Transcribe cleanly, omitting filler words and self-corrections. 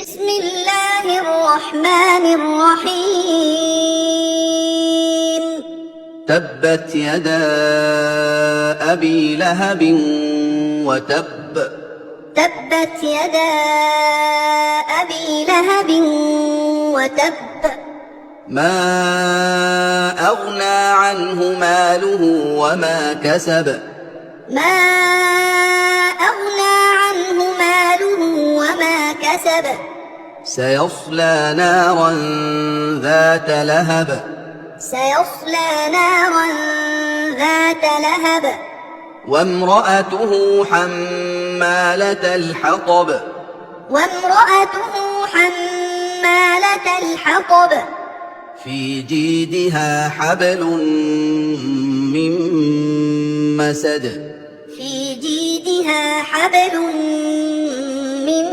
بسم الله الرحمن الرحيم تبت يدا أبي لهب وتب. تبت يدا أبي لهب وتب. ما أغنى عنه ماله وما كسب. ما أغنى عنه ماله وما كسب. سيصلى نارا ذات لهب. سيصلى نارا ذات لهب. وامرأته حمالة الحطب. وامرأته حمالة الحطب. في جيدها حبل من مسد. في جيدها حبل من